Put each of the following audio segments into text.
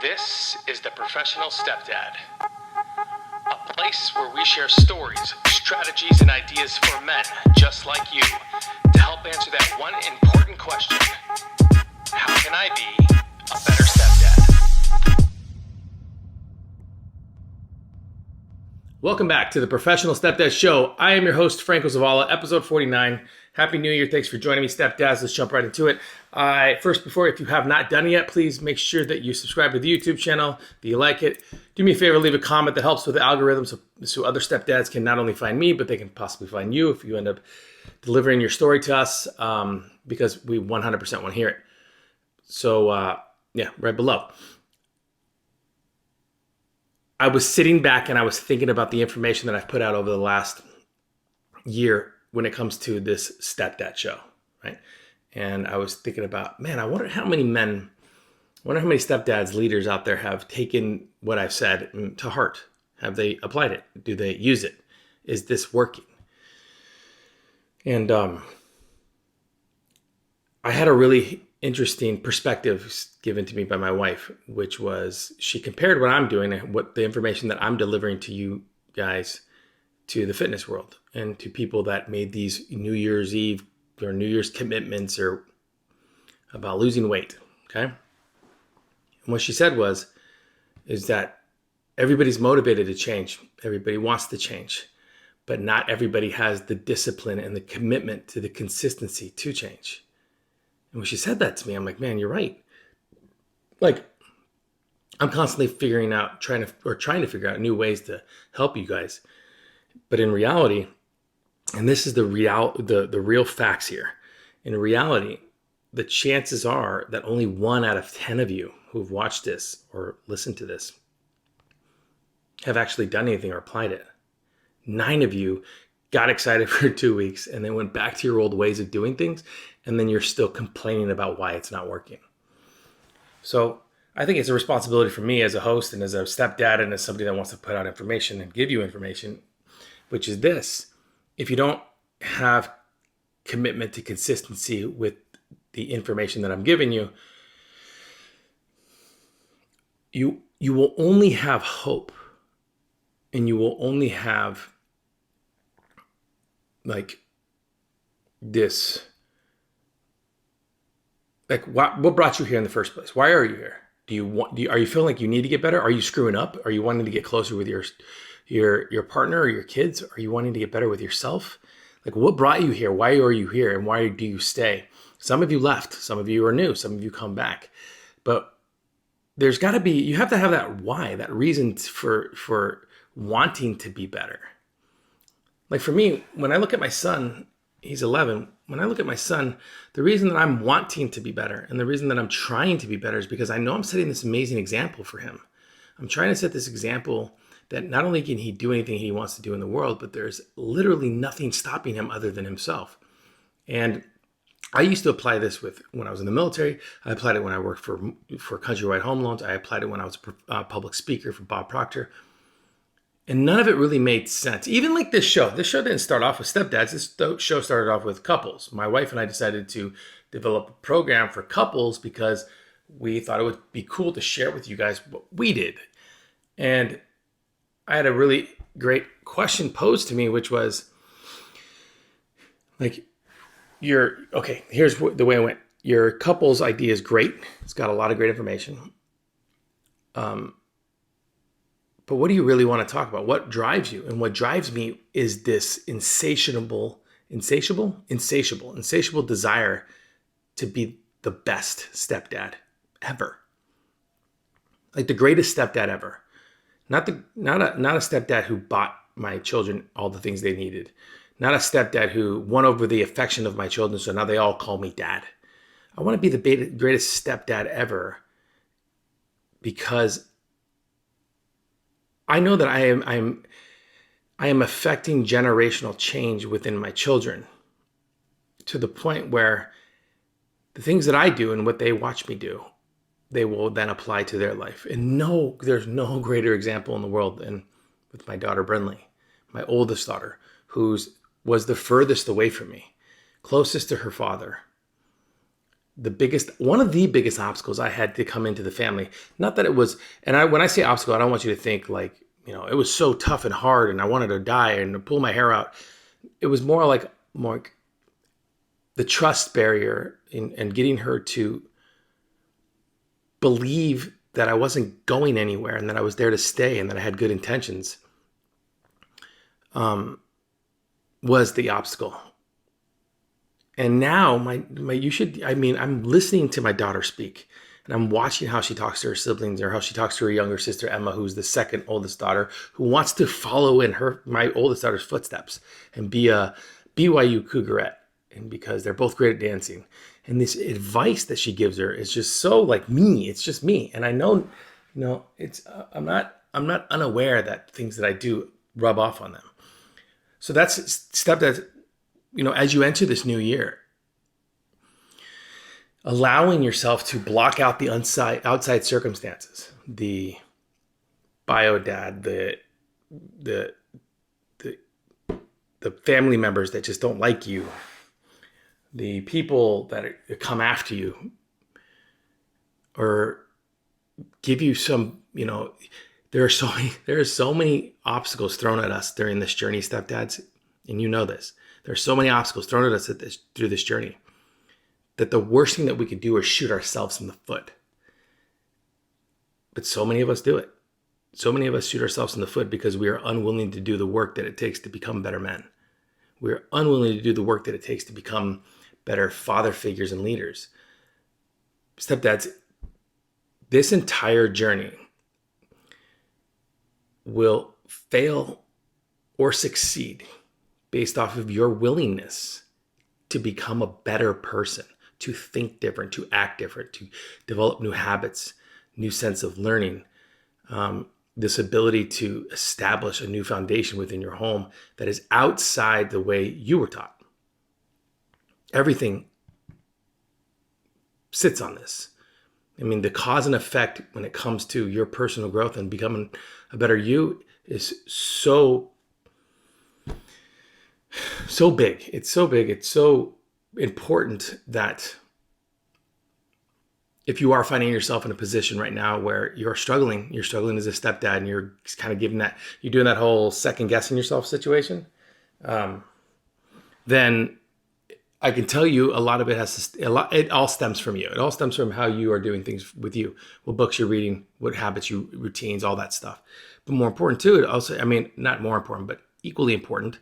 This is The Professional Stepdad, a place where we share stories, strategies, and ideas for men just like you to help answer that one important question: how can I be a better stepdad? Welcome back to The Professional Stepdad Show. I am your host, Franco Zavala, episode 49. Happy New Year. Thanks for joining me, stepdads. Let's jump right into it. First, if you have not done it yet, please make sure that you subscribe to the YouTube channel, that you like it. Do me a favor, leave a comment that helps with the algorithm so other stepdads can not only find me, but they can possibly find you if you end up delivering your story to us, because we 100% want to hear it. So, right below. I was sitting back and I was thinking about the information that I've put out over the last year when it comes to this stepdad show, right? And I was thinking about, man, I wonder how many stepdads, leaders out there have taken what I've said to heart. Have they applied it? Do they use it? Is this working? And I had a really interesting perspective given to me by my wife, which was she compared what I'm doing and what the information that I'm delivering to you guys to the fitness world and to people that made these New Year's Eve or New Year's commitments or about losing weight. Okay. And what she said is that everybody's motivated to change. Everybody wants to change, but not everybody has the discipline and the commitment to the consistency to change. And when she said that to me, I'm like, man, you're right. Like, I'm constantly trying to figure out new ways to help you guys. But in reality, and this is the real facts here. In reality, the chances are that only 1 out of 10 of you who've watched this or listened to this have actually done anything or applied it. 9 of you got excited for 2 weeks and then went back to your old ways of doing things, and then you're still complaining about why it's not working. So I think it's a responsibility for me as a host and as a stepdad and as somebody that wants to put out information and give you information, which is this: if you don't have commitment to consistency with the information that I'm giving you, you will only have hope, and you will only have like this, like what brought you here in the first place? Why are you here? Are you feeling like you need to get better? Are you screwing up? Are you wanting to get closer with your partner or your kids? Are you wanting to get better with yourself? Like, what brought you here? Why are you here? And why do you stay? Some of you left. Some of you are new. Some of you come back. But you have to have that why, that reason for wanting to be better. Like for me, when I look at my son, he's 11. When I look at my son, the reason that I'm wanting to be better and the reason that I'm trying to be better is because I know I'm setting this amazing example for him. I'm trying to set this example that not only can he do anything he wants to do in the world, but there's literally nothing stopping him other than himself. And I used to apply this when I was in the military. I applied it when I worked for Countrywide Home Loans. I applied it when I was a public speaker for Bob Proctor. And none of it really made sense. Even like this show. This show didn't start off with stepdads. This show started off with couples. My wife and I decided to develop a program for couples because we thought it would be cool to share with you guys what we did. And I had a really great question posed to me, which was like, here's the way it went. Your couple's idea is great. It's got a lot of great information. But what do you really want to talk about? What drives you? And what drives me is this insatiable desire to be the best stepdad ever. Like the greatest stepdad ever. Not a stepdad who bought my children all the things they needed. Not a stepdad who won over the affection of my children, so now they all call me dad. I want to be the greatest stepdad ever because I know that I am affecting generational change within my children to the point where the things that I do and what they watch me do, they will then apply to their life. And there's no greater example in the world than with my daughter, Brinley, my oldest daughter, who was the furthest away from me, closest to her father, one of the biggest obstacles I had to come into the family. Not that it was, when I say obstacle, I don't want you to think like, it was so tough and hard and I wanted to die and pull my hair out. It was more like the trust barrier and getting her to believe that I wasn't going anywhere and that I was there to stay and that I had good intentions, was the obstacle. And now I'm listening to my daughter speak, and I'm watching how she talks to her siblings, or how she talks to her younger sister, Emma, who's the second oldest daughter, who wants to follow in my oldest daughter's footsteps and be a BYU Cougarette. And because they're both great at dancing. And this advice that she gives her is just so like me. It's just me. And I know, it's, I'm not unaware that things that I do rub off on them. So that's a step that, as you enter this new year, allowing yourself to block out the outside circumstances, the bio dad, the family members that just don't like you, the people that come after you or give you some, there are so many obstacles thrown at us during this journey, stepdads, and you know this. There are so many obstacles thrown at us through this journey that the worst thing that we could do is shoot ourselves in the foot. But so many of us do it. So many of us shoot ourselves in the foot because we are unwilling to do the work that it takes to become better men. We're unwilling to do the work that it takes to become better father figures and leaders. Stepdads, this entire journey will fail or succeed based off of your willingness to become a better person, to think different, to act different, to develop new habits, new sense of learning, this ability to establish a new foundation within your home that is outside the way you were taught. Everything sits on this. The cause and effect when it comes to your personal growth and becoming a better you is so big. It's so big. It's so important that if you are finding yourself in a position right now where you're struggling as a stepdad, and you're kind of you're doing that whole second guessing yourself situation, then I can tell you a lot of it it all stems from you. It all stems from how you are doing things with you, what books you're reading, what habits routines, all that stuff. But more important too, not more important, but equally important,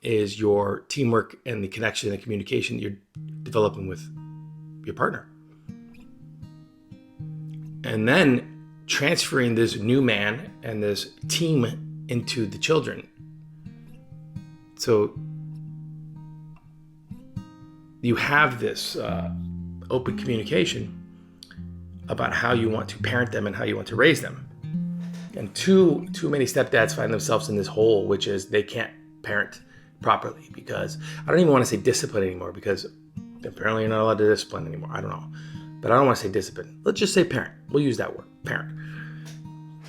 is your teamwork and the connection and the communication you're developing with your partner. And then transferring this new man and this team into the children. So you have this open communication about how you want to parent them and how you want to raise them. And too many stepdads find themselves in this hole, which is they can't parent properly because I don't even want to say discipline anymore, because apparently you're not allowed to discipline anymore. I don't know. But I don't want to say discipline. Let's just say parent. We'll use that word, parent.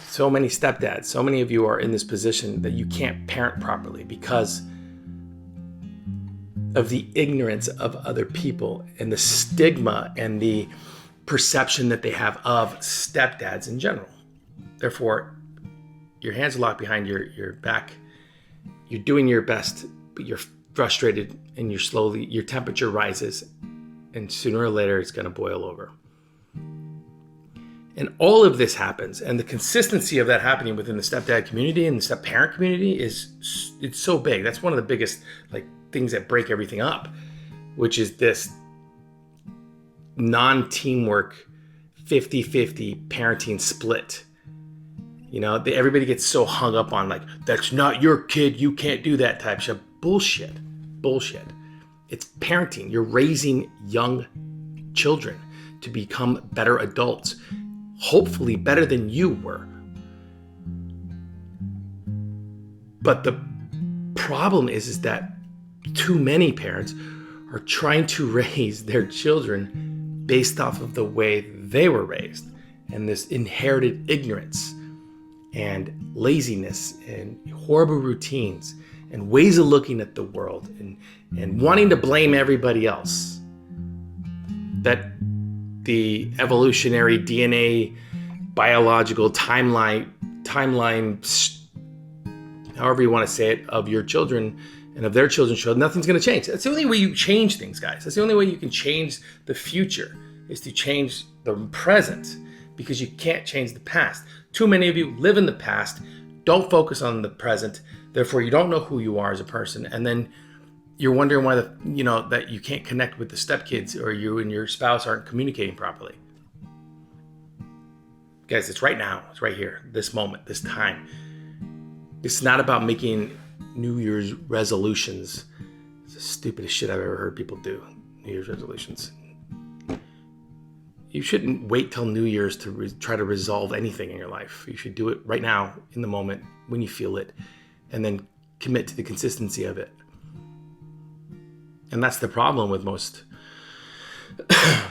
So many stepdads, so many of you are in this position that you can't parent properly because of the ignorance of other people and the stigma and the perception that they have of stepdads in general. Therefore, your hands are locked behind your back. You're doing your best, but you're frustrated and your temperature rises, and sooner or later it's going to boil over. And all of this happens, and the consistency of that happening within the stepdad community and the step-parent community it's so big. That's one of the biggest things that break everything up, which is this non-teamwork 50-50 parenting split. Everybody gets so hung up on that's not your kid, you can't do that type shit. Bullshit. It's parenting. You're raising young children to become better adults, hopefully better than you were. But the problem is that too many parents are trying to raise their children based off of the way they were raised, and this inherited ignorance and laziness and horrible routines and ways of looking at the world and wanting to blame everybody else. that the evolutionary DNA, biological timeline, however you want to say it, of your children and of their children's children, nothing's going to change. That's the only way you change things, guys. That's the only way you can change the future, is to change the present, because you can't change the past. Too many of you live in the past, don't focus on the present, therefore you don't know who you are as a person, and then you're wondering why that you can't connect with the stepkids, or you and your spouse aren't communicating properly. Guys, it's right now. It's right here, this moment, this time. It's not about making New Year's resolutions. It's the stupidest shit I've ever heard people do. New Year's resolutions. You shouldn't wait till New Year's to try to resolve anything in your life. You should do it right now, in the moment, when you feel it, and then commit to the consistency of it. And that's the problem with most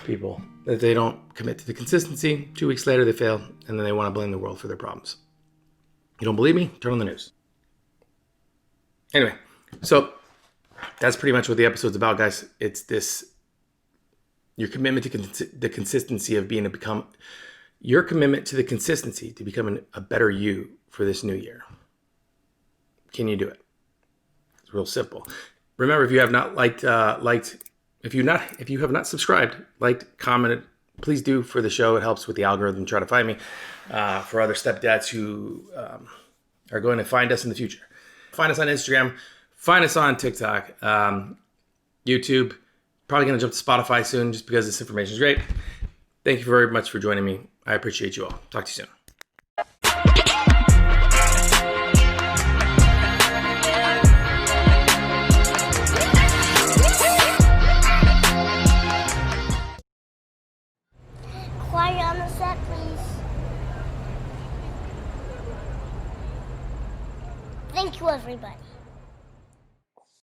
people, that they don't commit to the consistency. 2 weeks later, they fail, and then they want to blame the world for their problems. You don't believe me? Turn on the news. Anyway, so that's pretty much what the episode's about, guys. It's your commitment to the consistency of your commitment to the consistency to becoming a better you for this new year. Can you do it? It's real simple. Remember, if you have not if you have not subscribed, liked, commented, please do for the show. It helps with the algorithm try to find me for other stepdads who are going to find us in the future. Find us on Instagram. Find us on TikTok, YouTube. Probably going to jump to Spotify soon just because this information is great. Thank you very much for joining me. I appreciate you all. Talk to you soon. Quiet on the set, please. Thank you, everybody.